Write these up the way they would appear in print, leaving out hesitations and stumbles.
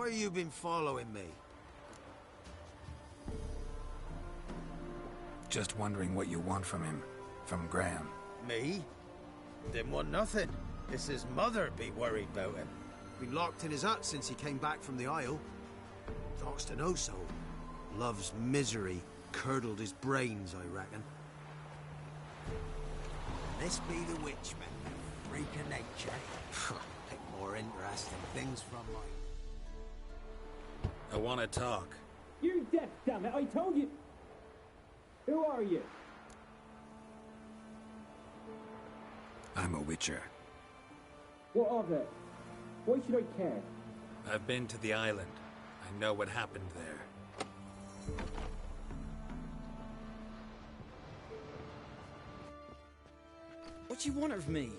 Why you been following me? Just wondering what you want from him. From Graham. Me? Didn't want nothing. It's his mother be worried about him. Been locked in his hut since he came back from the Isle. Talks to no soul. Love's misery curdled his brains, I reckon. This be the Witchman, freak of nature. Pick more interesting things from my... I want to talk. You're deaf, damn it! I told you. Who are you? I'm a witcher. What of it? Why should I care? I've been to the island. I know what happened there. What do you want of me?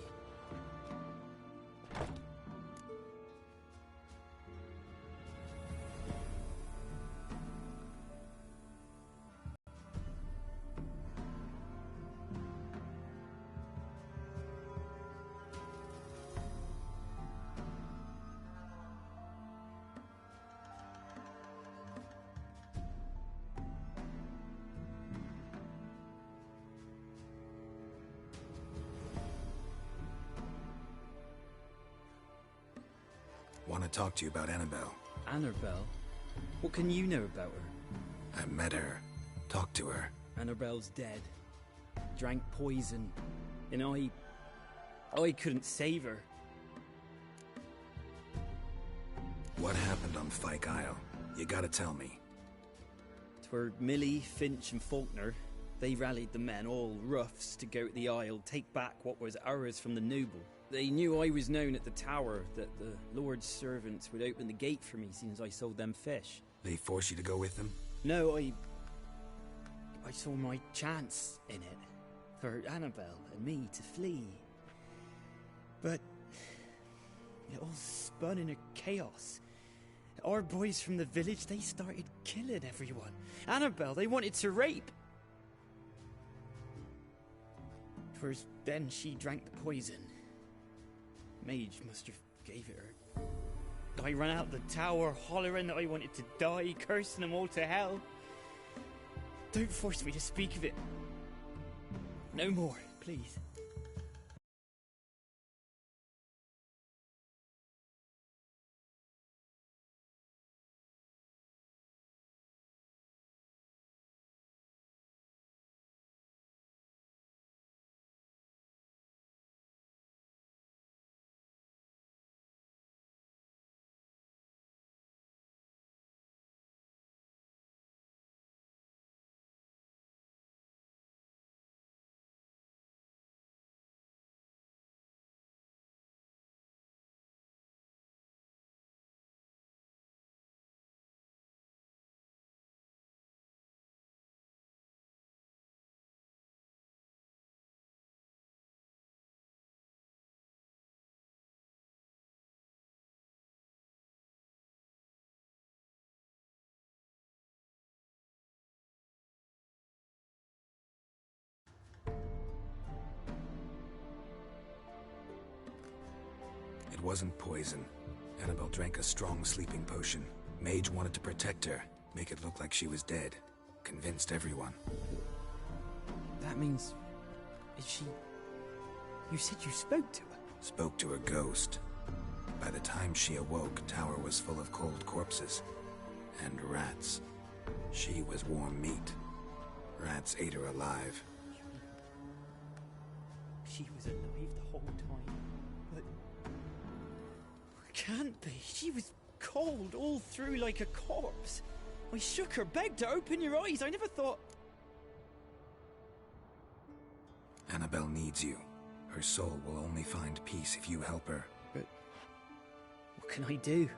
Want to talk to you about Annabelle. Annabelle? What can you know about her? I met her. Talked to her. Annabelle's dead. Drank poison. And I couldn't save her. What happened on Fyke Isle? You gotta tell me. 'Twere Millie, Finch and Faulkner. They rallied the men, all roughs, to go to the Isle, take back what was ours from the noble. They knew I was known at the tower, that the Lord's servants would open the gate for me since I sold them fish. They force you to go with them? No, I saw my chance in it. For Annabelle and me to flee. But it all spun in a chaos. Our boys from the village, they started killing everyone. Annabelle, they wanted to rape. 'Twas then she drank the poison. Mage must have gave it her. I ran out the tower, hollering that I wanted to die, cursing them all to hell. Don't force me to speak of it. No more, please. It wasn't poison. Annabelle drank a strong sleeping potion. Mage wanted to protect her, make it look like she was dead. Convinced everyone. That means... Is she... You said you spoke to her? Spoke to her ghost. By the time she awoke, tower was full of cold corpses. And rats. She was warm meat. Rats ate her alive. She was alive the whole time. But... Can't be. She was cold all through like a corpse. I shook her, begged her, open your eyes. I never thought... Annabelle needs you. Her soul will only find peace if you help her. But... What can I do?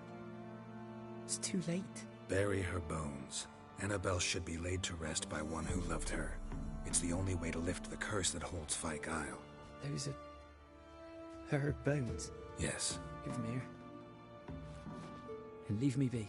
It's too late. Bury her bones. Annabelle should be laid to rest by one who loved her. It's the only way to lift the curse that holds Fyke Isle. Those are... her bones. Yes. Give them here. And leave me be.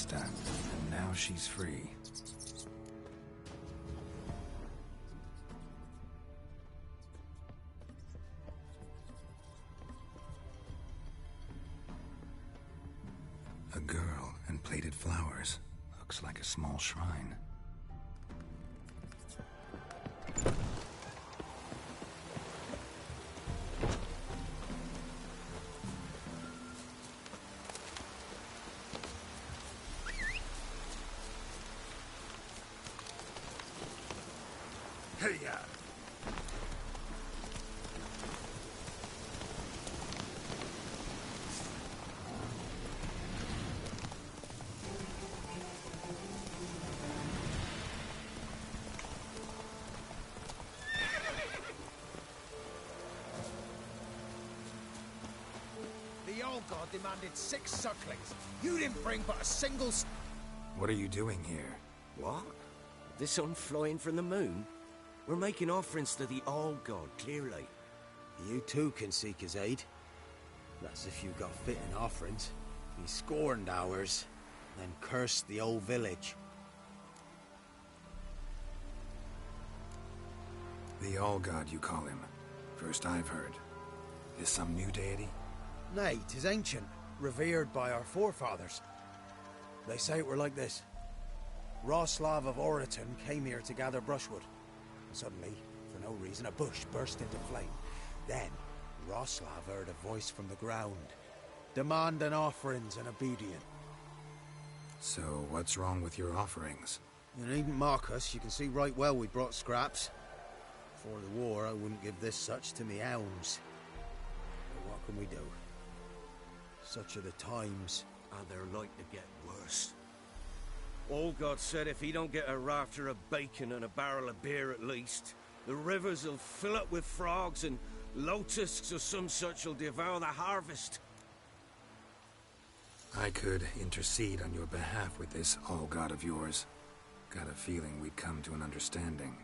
Vesta, and now she's free. A girl and plated flowers. Looks like a small shrine. Hey-ya! The old god demanded 6 sucklings. You didn't bring but a single... What are you doing here? What? The sun flying from the moon? We're making offerings to the All God, clearly. You too can seek his aid. That's if you got fitting offerings. He scorned ours, then cursed the old village. The All-God, you call him. First I've heard. Is some new deity? Nay, 'tis ancient, revered by our forefathers. They say it were like this. Roslav of Oriton came here to gather brushwood. And suddenly, for no reason, a bush burst into flame. Then, Roslav heard a voice from the ground, demanding offerings and obedience. So, what's wrong with your offerings? You needn't mock us, you can see right well we brought scraps. Before the war, I wouldn't give this such to me hounds. But what can we do? Such are the times. And they're like to get worse. All God said if he don't get a rafter of bacon and a barrel of beer at least, the rivers will fill up with frogs and locusts or some such will devour the harvest. I could intercede on your behalf with this All-God of yours. Got a feeling we'd come to an understanding.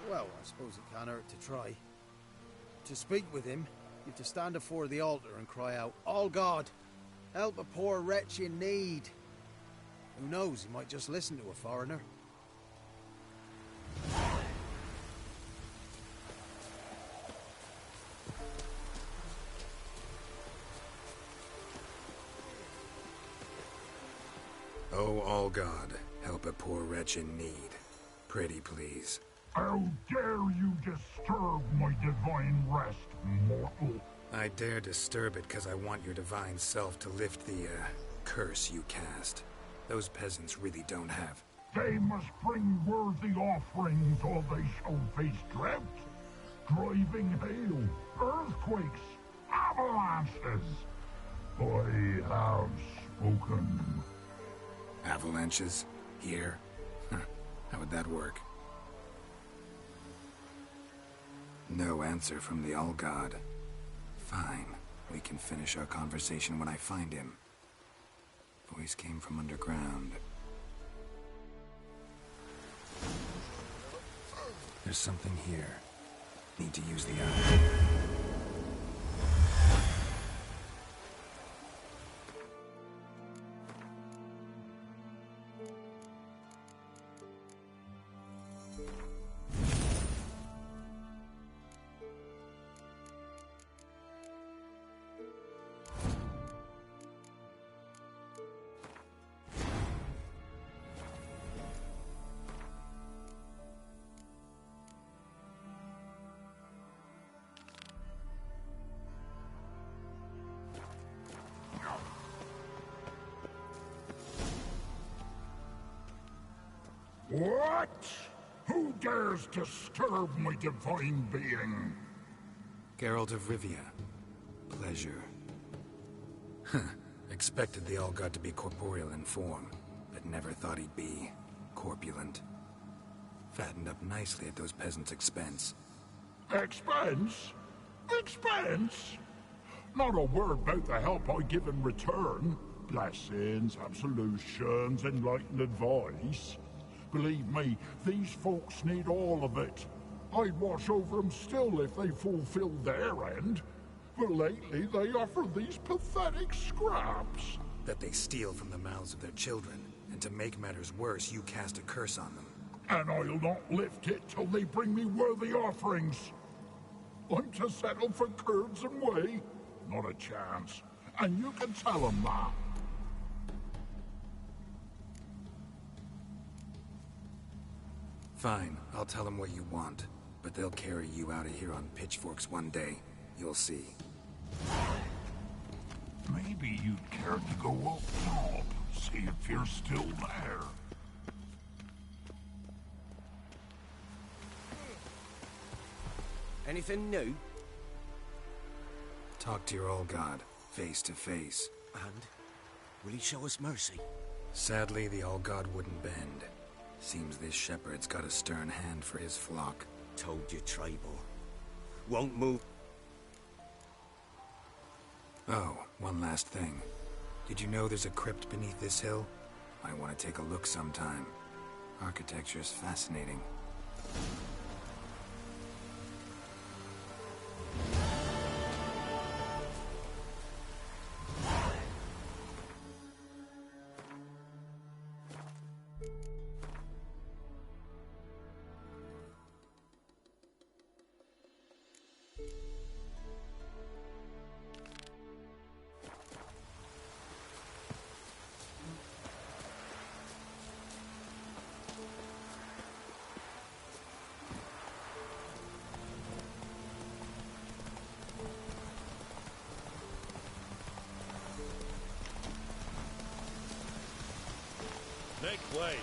Well, I suppose it can't hurt to try. To speak with him, you have to stand before the altar and cry out, All God, help a poor wretch in need. Who knows, he might just listen to a foreigner. Oh, All-God, help a poor wretch in need. Pretty please. How dare you disturb my divine rest, mortal? I dare disturb it because I want your divine self to lift the, curse you cast. Those peasants really don't have. They must bring worthy offerings or they shall face drought, driving hail, earthquakes, avalanches. I have spoken. Avalanches? Here? How would that work? No answer from the All-God. Fine. We can finish our conversation when I find him. Voice came from underground. There's something here. Need to use the eye. What? Who dares disturb my divine being? Geralt of Rivia. Pleasure. Expected the All-God to be corporeal in form, but never thought he'd be corpulent. Fattened up nicely at those peasants' expense. Expense? Expense? Not a word about the help I give in return. Blessings, absolutions, enlightened advice. Believe me, these folks need all of it. I'd watch over them still if they fulfilled their end. But lately they offer these pathetic scraps. That they steal from the mouths of their children, and to make matters worse, you cast a curse on them. And I'll not lift it till they bring me worthy offerings. I'm to settle for curds and whey? Not a chance. And you can tell them that. Fine, I'll tell them what you want. But they'll carry you out of here on pitchforks one day. You'll see. Maybe you'd care to go up top, see if you're still there. Anything new? Talk to your old god, face to face. And? Will he show us mercy? Sadly, the old god wouldn't bend. Seems this shepherd's got a stern hand for his flock. Told you, Tribal. Won't move. Oh, one last thing. Did you know there's a crypt beneath this hill? I want to take a look sometime. Architecture's fascinating. Make way.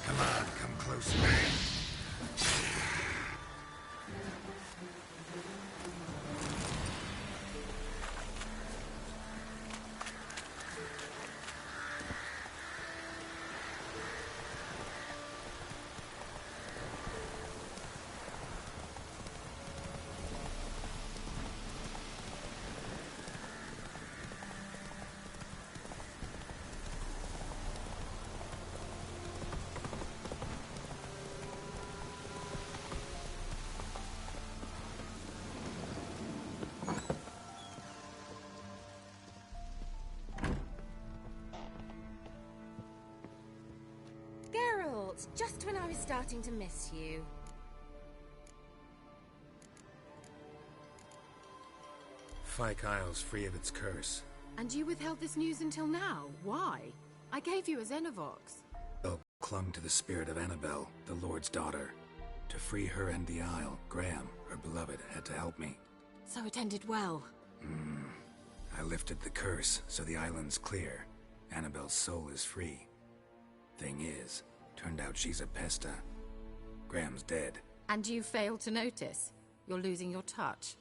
Come on, come closer. Geralt, just when I was starting to miss you. Fyke Isle's free of its curse. And you withheld this news until now? Why? I gave you a Xenovox. Elk clung to the spirit of Annabelle, the Lord's daughter. To free her and the Isle, Graham, her beloved, had to help me. So it ended well. I lifted the curse, so the island's clear. Annabelle's soul is free. Thing is, turned out she's a Pesta. Graham's dead. And you failed to notice. You're losing your touch.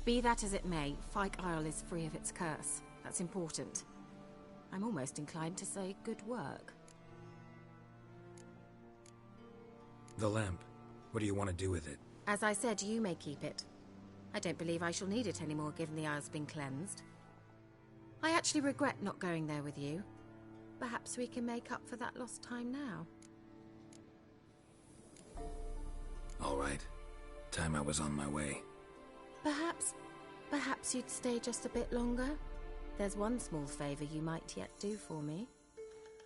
Be that as it may, Fyke Isle is free of its curse. That's important. I'm almost inclined to say good work. The lamp. What do you want to do with it? As I said, you may keep it. I don't believe I shall need it anymore, given the Isle's been cleansed. I actually regret not going there with you. Perhaps we can make up for that lost time now. All right. Time I was on my way. Perhaps you'd stay just a bit longer? There's one small favor you might yet do for me.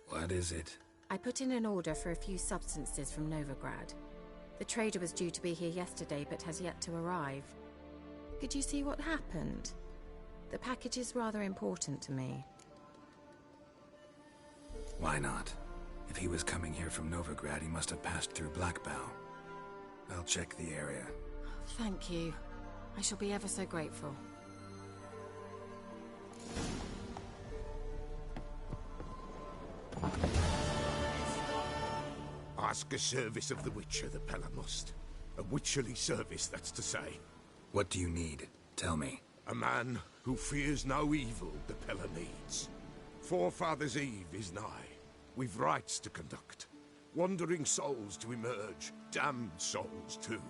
What is it? I put in an order for a few substances from Novigrad. The trader was due to be here yesterday, but has yet to arrive. Could you see what happened? The package is rather important to me. Why not? If he was coming here from Novigrad, he must have passed through Blackbough. I'll check the area. Thank you. I shall be ever so grateful. Ask a service of the Witcher, the Pella must. A witcherly service, that's to say. What do you need? Tell me. A man who fears no evil the Pella needs. Forefathers' Eve is nigh. We've rites to conduct. Wandering souls to emerge, damned souls too.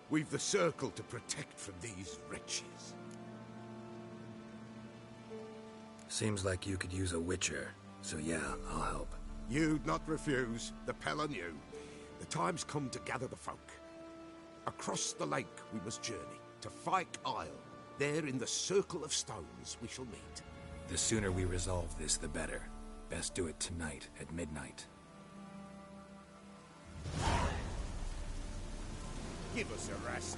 We've the circle to protect from these wretches. Seems like you could use a witcher, so yeah, I'll help. You'd not refuse, the Pella knew. The time's come to gather the folk. Across the lake we must journey, to Fyke Isle. There in the Circle of Stones we shall meet. The sooner we resolve this, the better. Best do it tonight at midnight. Give us a rest.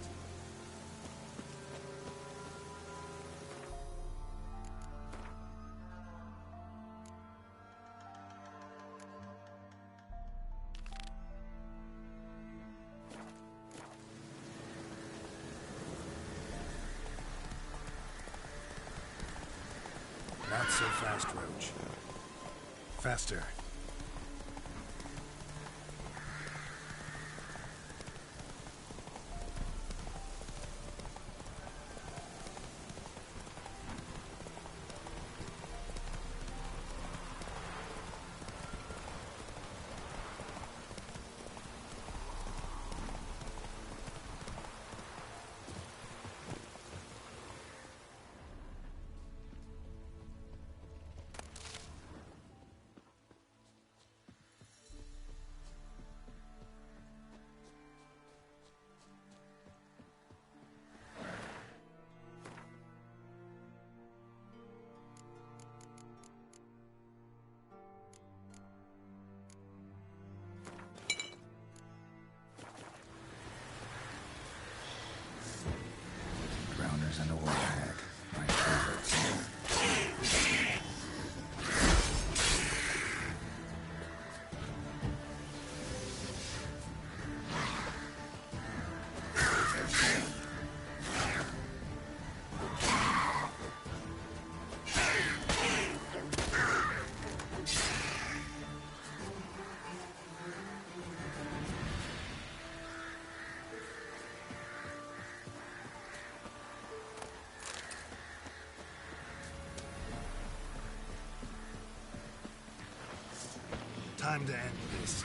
Not so fast, Roach. Faster. Grounders and a warhag. My favorites. Time to end this.